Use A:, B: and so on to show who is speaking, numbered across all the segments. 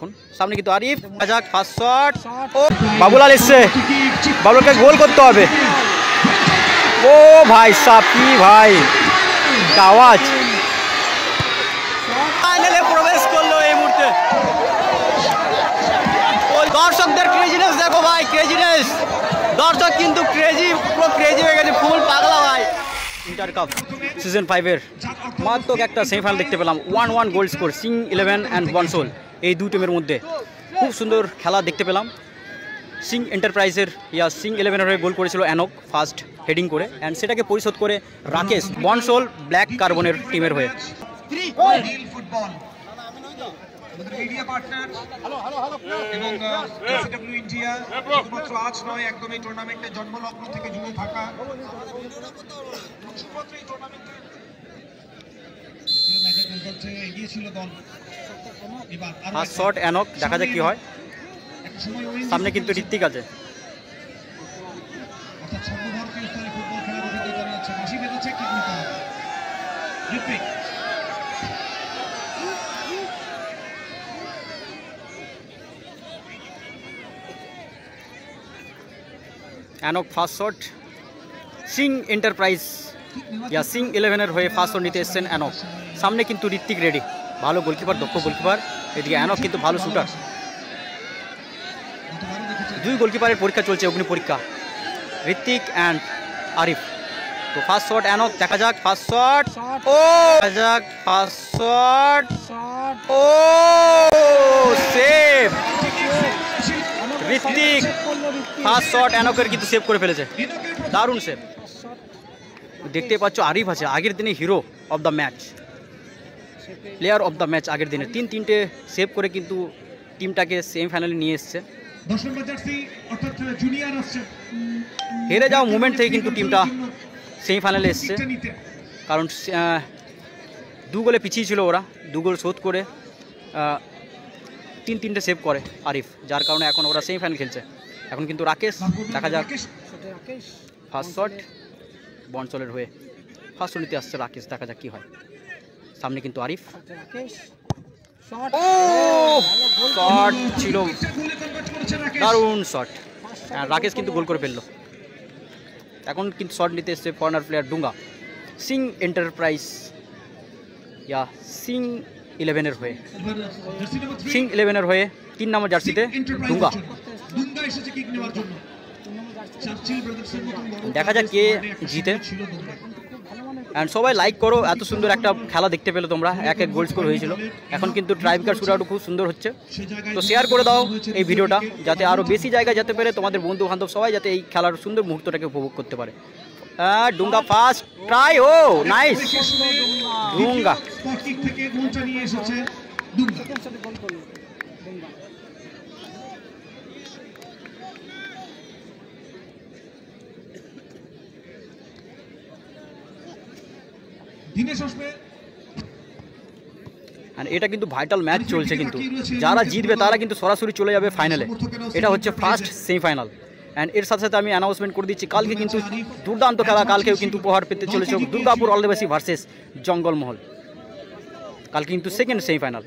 A: এখন। সামনে কিন্তু আরিফ, যাক ফার্স্ট শট। ও বাবুলাল এসছে, বাবুলকে গোল করতে হবে। ও ভাই সাহেব, কি ভাই আওয়াজ, ফাইনালে প্রবেশ করলো এই মুহূর্তে। ওই দর্শকদের ক্রেজিনেস দেখো ভাই, ক্রেজিনেস, দর্শক কিন্তু ক্রেজি, পুরো ক্রেজি হয়ে গেছে, ফুল পাগলা ভাই। ইন্টার কাপ সিজন 5-এর মারাত্মক একটা সেমিফাইনাল দেখতে পেলাম। 1-1 গোল স্কোর, সিং 11 অ্যান্ড বনসোল এই দু টিমের মধ্যে খুব সুন্দর খেলা দেখতে পেলাম। সিং এন্টারপ্রাইজের সিং 11-এর হয়ে গোল করেছিল অ্যানক ফার্স্ট হেডিং করে, অ্যান্ড সেটাকে পরিশোধ করে রাকেশ বনসোল ব্ল্যাক কার্বনের টিমের হয়ে।
B: মিডিয়া পার্টনার এবং এসডব্লিউ ইন্ডিয়া শুধুমাত্র আজ নয়, একদম এই টুর্নামেন্টের জন্মলগ্ন থেকে জুড়ে থাকা, শুধুমাত্র এই টুর্নামেন্টে এগিয়ে ছিল দল।
A: ফার্স্ট শট অ্যানক, দেখা যাক কি হয়। সামনে কিন্তু ঋত্বিক আছে।
B: অর্থাৎ সর্বভারতীয় স্তরে ফুটবল খেলার অভিজ্ঞতা রয়েছে, বাঁশি বেঁধেছে, কিক নিতে হবে ঋত্বিক।
A: অ্যানক first shot, Singh enterprise Singh 11-এর হয়ে ফার্স্ট শট নিতে এসছেন অ্যানক। সামনে কিন্তু ঋত্বিক রেডি, ভালো গোলকিপার, দক্ষ গোলকিপার। এদিকে অ্যানক কিন্তু ভালো শুটার। দুই গোলকিপারের পরীক্ষা চলছে, অগ্নি পরীক্ষা, ঋত্বিক অ্যান্ড আরিফ। তো ফার্স্ট শট অ্যানক, দেখা যাক ফার্স্ট শট। ও দেখা যাক ফার্স্ট শট, ও সেভ ঋত্বিক। ফার্স্ট শট অ্যানকের কিন্তু সেভ করে ফেলেছে, দারুণ সেভ। দেখতে পাচ্ছ আরিফ আছে, আগের দিনে hero of the match, player of the match আগের দিনে। তিনটে সেভ করে কিন্তু টিমটাকে সেমিফাইনালে নিয়ে এসছে। হেরে যাওয়া মুভমেন্ট থেকে কিন্তু টিমটা সেমিফাইনালে এসছে, কারণ 2 গোলে পিছিয়ে ছিল ওরা, 2 গোল শোধ করে 3টে সেভ করে আরিফ, যার কারণে এখন ওরা সেমিফাইনাল খেলছে। এখন কিন্তু রাকেশ, দেখা যাক ফার্স্ট শট বনসলের হয়ে ফার্স্ট শট নিতে আসছে রাকেশ, দেখা যাক কি হয়। সামনে কিন্তু আরিফ, ও শট ছিল, দারুণ শট, রাকেশ কিন্তু গোল করে ফেললো। এখন কিন্তু শট নিতে এসছে corner player Dunga, Singh enterprise Singh 11-এর হয়ে, সিং 11-এর হয়ে 3 নম্বর জার্সিতে ডুঙ্গা। দেখা যাক কে জিতে। অ্যান্ড সবাই লাইক করো, এত সুন্দর একটা খেলা দেখতে পেলে তোমরা। 1-1 গোল স্কোর হয়েছিল। এখন কিন্তু ট্রাইব্রেকার শুট আউটও খুব সুন্দর হচ্ছে। তো শেয়ার করে দাও এই ভিডিওটা, যাতে আরও বেশি জায়গায় যেতে পারে, তোমাদের বন্ধু বান্ধব সবাই যাতে এই খেলার সুন্দর মুহূর্তটাকে উপভোগ করতে পারে। ডুঙ্গা ফার্স্ট ট্রাই, ও নাইস ডুঙ্গা। এটা কিন্তু ভাইটাল ম্যাচ চলছে, কিন্তু যারা জিতবে তারা কিন্তু সরাসরি চলে যাবে ফাইনালে। এটা হচ্ছে ফার্স্ট সেমিফাইনাল। অ্যান্ড এর সাথে সাথে আমি অ্যানাউন্সমেন্ট করে দিচ্ছি, কালকে কিন্তু দুর্দান্ত খেলা, কালকেও কিন্তু উপহার পেতে চলেছে দুর্গাপুর অলদেবাসী ভার্সেস জঙ্গলমহল। কালকে কিন্তু সেকেন্ড সেমিফাইনাল,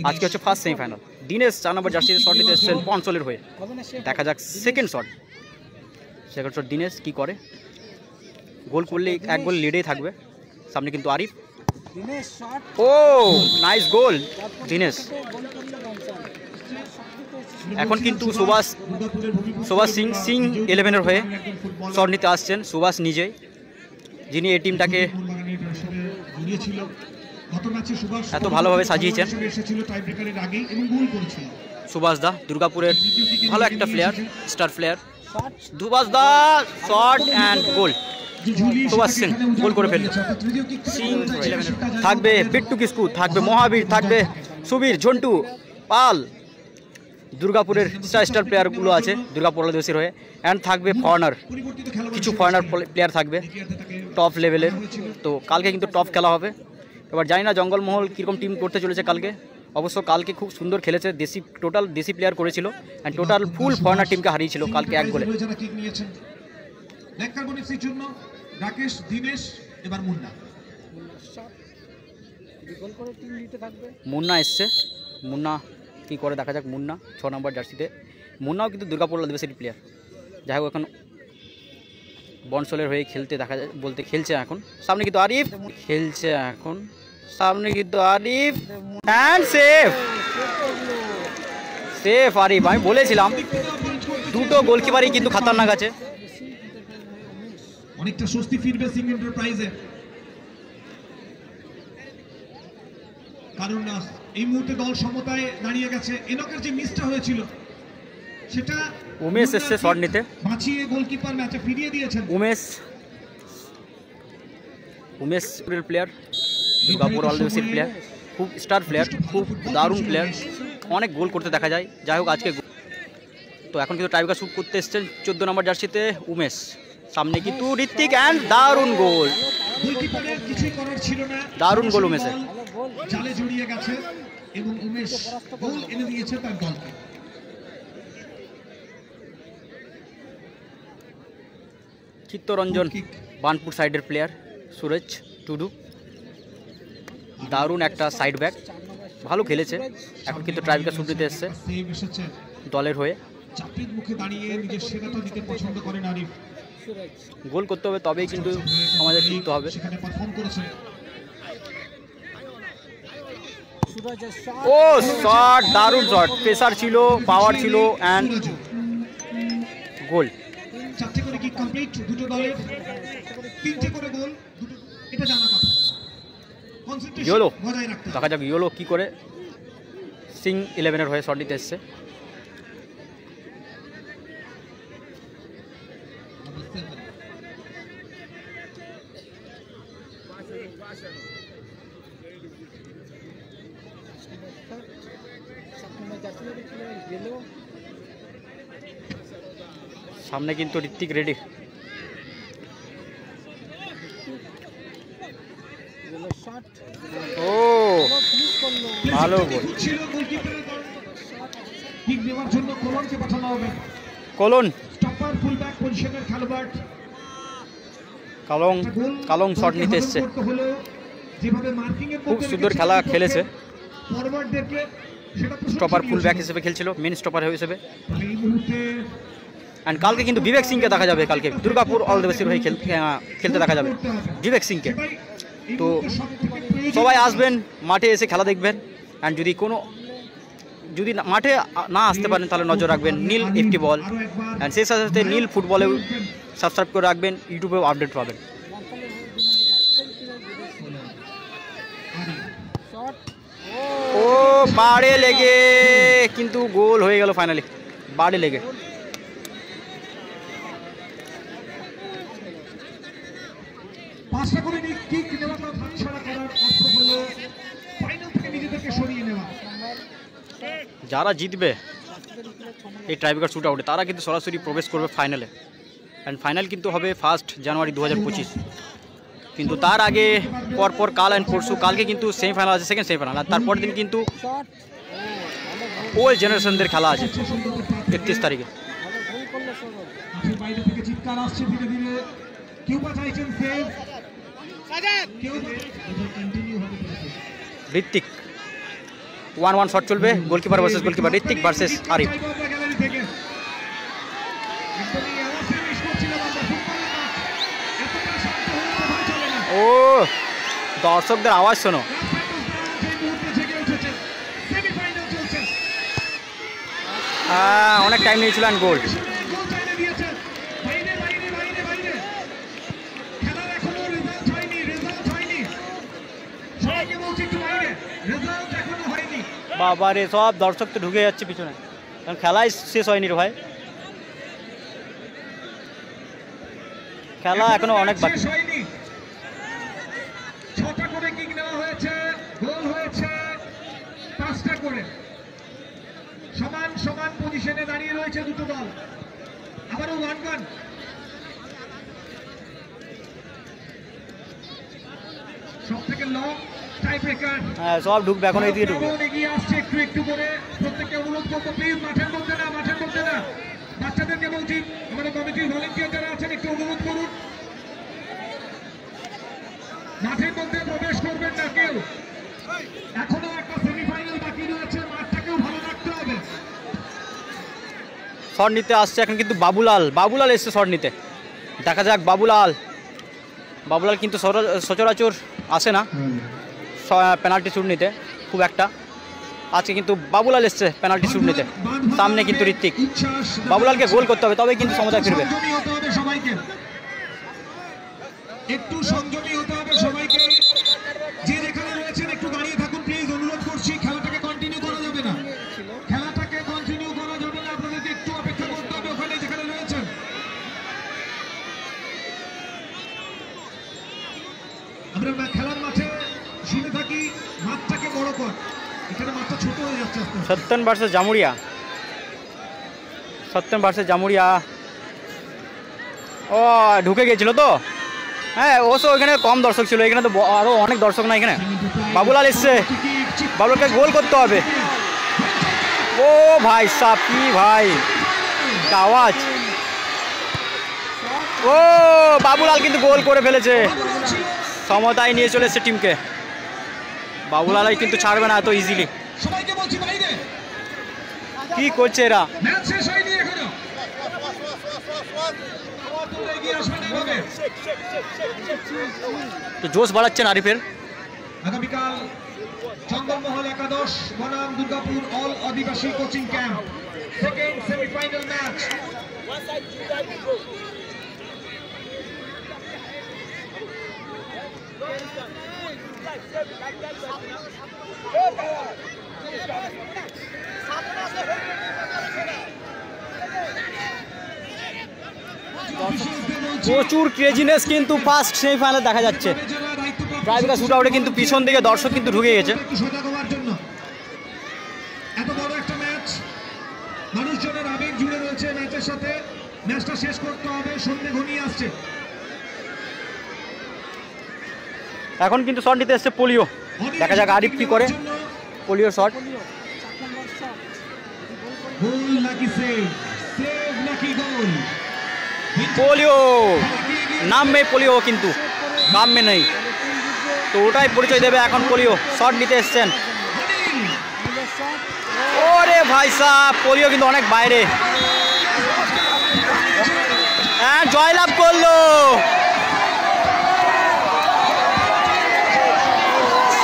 A: আজকে হচ্ছে ফার্স্ট সেমিফাইনাল। দিনেশ 4 নম্বর জার্সিতে শট নিতে এসেছেন বনসলের হয়ে, দেখা যাক সেকেন্ড শট দিনেশ কি করে। গোল করলে 1 গোল লিডেই থাকবে। সামনে কিন্তু আরিফ, ও নাইস গোল দিনেশ। এখন কিন্তু সুভাষ সিং 11-এর হয়ে শট নিতে আসছেন সুভাষ নিজেই, যিনি এই টিমটাকে এত ভালোভাবে সাজিয়েছেন। সুভাষ দা দুর্গাপুরের ভালো একটা প্লেয়ার, স্টার প্লেয়ার। সুভাষ দা shot and goal, Subhash Singh goal করে ফেলল। সিং 11 থাকবে বিট্টু কিস্কু, থাকবে মহাবীর, থাকবে সুবীর, ঝন্টু পাল, দুর্গাপুরের স্টার প্লেয়ারগুলো আছে দুর্গাপুর অলদেবাসীর হয়ে। অ্যান্ড থাকবে ফরেনার, কিছু ফরেনার প্লেয়ার থাকবে টপ লেভেলের। তো কালকে কিন্তু টপ খেলা হবে। এবার জানি না জঙ্গলমহল কীরকম টিম করতে চলেছে কালকে। অবশ্য কালকে খুব সুন্দর খেলেছে, টোটাল দেশি প্লেয়ার করেছিল, অ্যান্ড টোটাল ফুল ফরেনার টিমকে হারিয়েছিল কালকে 1 গোলে।
B: রাকেশ, দিনেশ, এবার
A: মুন্না এসছে, মুন্না কি করে দেখা যাক। মুন্না 6 নম্বর জার্সিতে, মুন্নাও কিন্তু দুর্গাপুর আদিবাসী প্লেয়ার। যাই হোক এখন বনসলের হয়ে খেলতে দেখা যায়, বলতে খেলছে এখন। সামনে কিন্তু আরিফ খেলছে এখন, সামনে কিন্তু Arif and safe, safe Arif. আমি বলেছিলাম দুটো গোলকিপারই কিন্তু খাতারনাক আছে।
B: অনেকটা স্বস্তি ফিরবে সিং এন্টারপ্রাইজে, কারণ এই মুহূর্তে দল সমতায় দাঁড়িয়ে গেছে। এনকের যে মিসটা হয়েছিল সেটা
A: উমেশ এসছে শট নিতে,
B: বাঁচিয়ে গোলকিপার ম্যাচে ফিরিয়ে দিয়েছেন।
A: উমেশ প্লেয়ার, দুর্গাপুর আদিবাসীর প্লেয়ার, খুব স্টার প্লেয়ার, খুব দারুণ প্লেয়ার, অনেক গোল করতে দেখা যায়। যাই হোক আজকে তো এখন কিন্তু টাইব্রেকার শুট করতে এসছেন 14 নম্বর জার্সিতে উমেশ। সামনে কিন্তু ঋত্বিক অ্যান্ড দারুণ গোল,
B: গোলকিপারের কিছুই করার ছিল না,
A: দারুণ গোল উমেশের।
B: জালে জড়িয়ে গেছে এবং উমেশ গোল এনে দিয়েছে তার দলকে।
A: চিত্তরঞ্জন বানপুর সাইডের প্লেয়ার, সুরজ টুডু দারুণ একটা সাইড ব্যাক, ভালো খেলেছে। এখন কিন্তু টাইব্রেকার শুট দিতে এসছে দলের হয়ে।
B: চাপের মুখে দাঁড়িয়ে নিজের সেরাটা দিতে পছন্দ করেন আরিফ।
A: গোল করতে হবে তবেই কিন্তু আমাদের জিততে হবে।
B: সেখানে পারফর্ম করেছে।
A: ও শট, দারুণ শট, প্রেসার ছিল, পাওয়ার ছিল অ্যান্ড গোল।
B: 4টে করে কিক কমপ্লিট দুটো দলের, 3টে করে গোল দুটো, এটা জানা কথা।
A: ইয়োলো
B: বজায় রাখতে
A: দেখা যাক ইয়োলো কি করে সিং 11-এর হয়ে শট নিতে এসছে। সামনে কিন্তু ঋত্বিক রেডি, ও ভালো গোল।
B: ছিল গোলকিপারের দল, কিক দেওয়ার জন্য কোলনকে পাঠানো হবে।
A: কলন
B: স্টপার ফুলব্যাক পজিশনের খেলোয়াড়
A: কালং শট নিতে এসছে।
B: যেভাবে মার্কিং এর
A: খুব সুন্দর খেলা খেলেছে।
B: ফরওয়ার্ডদেরকে সেটা
A: স্টপার ফুল ব্যাক হিসেবে খেলছিল, মেন স্টপার হিসেবে।
B: এই মুহূর্তে
A: অ্যান্ড কালকে কিন্তু বিবেক সিংকে দেখা যাবে, কালকে দুর্গাপুর আদিবাসীর হয়ে খেলতে দেখা যাবে বিবেক সিংকে। তো সবাই আসবেন মাঠে এসে খেলা দেখবেন। অ্যান্ড যদি মাঠে না আসতে পারেন তাহলে নজর রাখবেন নীল FT বল, অ্যান্ড সেই সাথে সাথে নীল ফুটবলেও সাবস্ক্রাইব করে রাখবেন, ইউটিউবেও আপডেট পাবেন। ও বাড়ে লেগে কিন্তু গোল হয়ে গেল ফাইনালি, বাড়ে লেগে।
B: পাঁচটা করে কিক নেওয়াটা হাতছাড়া করার অর্থ হলো ফাইনাল থেকে নিজেদেরকে সরিয়ে নেওয়া।
A: যারা জিতবে এই টাইব্রেকার শুট আউটে তারা কিন্তু সরাসরি প্রবেশ করবে ফাইনালে। অ্যান্ড ফাইনাল কিন্তু হবে 1 জানুয়ারি 2025। কিন্তু তার আগে পরপর কাল অ্যান্ড পরশু, কালকে কিন্তু সেমিফাইনাল আছে, সেকেন্ড সেমিফাইনাল, আর তারপর দিন কিন্তু ওল্ড জেনারেশনদের খেলা আছে 31 তারিখে।
B: বাইরে থেকে চিৎকার আসছে ধীরে ধীরে, কেউ বা চাইছেন সেভ, কেউ কন্টিনিউ হবে।
A: ঋত্বিক 1-1 শট চলবে, goalkeeper versus goalkeeper, Ritwik versus Arif. ও দর্শকদের আওয়াজ শোনো, অনেক টাইম নিয়েছিল অ্যান্ড গোল। বাবা রে, সব দর্শক তো ঢুকে যাচ্ছে পিছনে, কারণ খেলাই শেষ হয়নি রে ভাই, খেলা এখনো অনেক বাকি।
B: 6টা করে কিক নেওয়া হয়েছে, গোল হয়েছে 5টা করে। সমান সমান পজিশনে দাঁড়িয়ে রয়েছে দুটো দল, আবারও 1-1। সব থেকে লং টাইব্রেকার,
A: হ্যাঁ সব ঢুকবে এখন, এইদিকে ঢুকবে।
B: এগিয়ে আসছে একটু একটু করে। প্রত্যেককে অনুরোধ করবো প্লিজ মাঠের মধ্যে না, মাঠের মধ্যে না, বাচ্চাদেরকে বলছি, আমাদের কমিটির ভলেন্টিয়ার যারা আছেন একটু অনুরোধ করুন, মাঠের মধ্যে প্রবেশ করবেন না কেউ। এখনো একটা সেমিফাইনাল বাকি রয়েছে, মাঠটাকেও ভালো রাখতে
A: শট নিতে আসছে এখন কিন্তু বাবুলাল এসছে শট নিতে। দেখা যাক বাবুলাল কিন্তু সচরাচর আসে না পেনাল্টি শ্যুট নিতে খুব একটা। আজকে কিন্তু বাবুলাল এসছে পেনাল্টি শ্যুট নিতে। সামনে কিন্তু ঋত্বিক, বাবুলালকে গোল করতে হবে তবে কিন্তু সমতা ফিরবে।
B: একটু সংযমী হতে হবে সবাইকে। যে যেখানে রয়েছেন একটু দাঁড়িয়ে থাকুন প্লিজ, অনুরোধ করছি। খেলাটাকে কন্টিনিউ করা যাবে না, আপনাদেরকে একটু অপেক্ষা করতে হবে ওখানে যেখানে রয়েছেন। আমরা খেলার মাঠে শুনে থাকি মাঠটাকে বড় কর, এখানে মাঠটা ছোট হয়ে যাচ্ছে।
A: সত্যেন ভার্সেস জামুরিয়া। ও ঢুকে গেছিল তো, হ্যাঁ অবশ্য ওইখানে কম দর্শক ছিল, এখানে তো আরো অনেক দর্শক না। এখানে বাবুলাল এসছে, বাবুলালকে গোল করতে হবে। ও ভাই সাহ কি ভাই আওয়াজ! ও বাবুলাল কিন্তু গোল করে ফেলেছে, সমতায় নিয়ে চলে এসছে টিমকে। বাবুলাল কিন্তু ছাড়বে না এত ইজিলি। কি করছে এরা? তো জোশ বাড়াচ্ছেন আরিফের।
B: আগামীকাল চন্দনমহল একাদশ বনাম Durgapur all Adivasi coaching camp, second semifinal match.
A: প্রচুর ক্রেজিনেস কিন্তু ফার্স্ট সেমিফাইনালে দেখা যাচ্ছে। ট্রাইবেকার শুট আউটে কিন্তু পিছন দিকে দর্শক কিন্তু ঢুকে গেছে।
B: এত বড় একটা ম্যাচ, মানুষজনের আবেগ জুড়ে রয়েছে ম্যাচের সাথে। ম্যাচটা শেষ করতে হবে, সন্ধ্যে ঘনিয়ে আসছে।
A: এখন কিন্তু শট নিতে এসছে পোলিও। দেখা যাক আরিফ কি করে। পোলিও শট, পোলিও নাম में পোলিও কিন্তু काम में नहीं, তো ওটাই পরিচয় দেবে এখন। পোলিও শট নিতে এসছেন। ওরে ভাই সাহেব, পোলিও কিন্তু অনেক বাইরে, জয়লাভ করলো।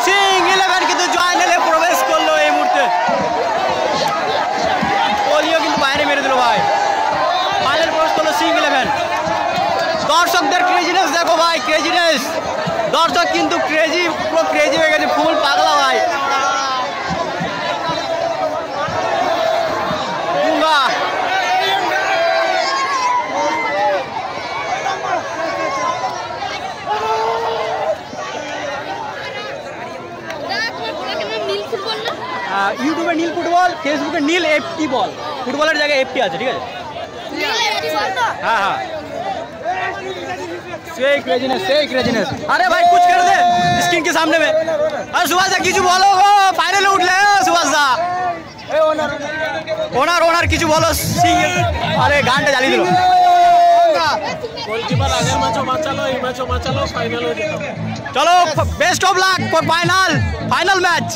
A: সিং 11 কিন্তু জয়নালে প্রবেশ করলো এই মুহূর্তে। পোলিও কিন্তু বাইরে মেরে দিল ভাই, ফাইনাল প্রবেশ করলো সিং 11। দর্শকদের ক্রেজিনেস দেখো ভাই, ক্রেজিনেস দর্শক কিন্তু ক্রেজি, পুরো ক্রেজি হয়ে গেছে, ফুল পাগলা ভাই। ইউটিউবে নীল ফুটবল, ফেসবুকে নীল এফটি বল, ফুটবলের জায়গায় এফটি আছে, ঠিক আছে? হ্যাঁ সেই क्रेजीनेस। अरे भाई कुछ कर दे स्क्रीन के सामने में। अरे सुभाष दा কিছু বলো গো, ফাইনালে উঠলে সুভাষ দা। ওনার কিছু বলো। আরে গানটা জ্বালিয়ে দিল। গোলকিপার আগের ম্যাচও বাঁচালো, এই ম্যাচও বাঁচালো, ফাইনাল হয়ে যেত। চলো best of luck for final match.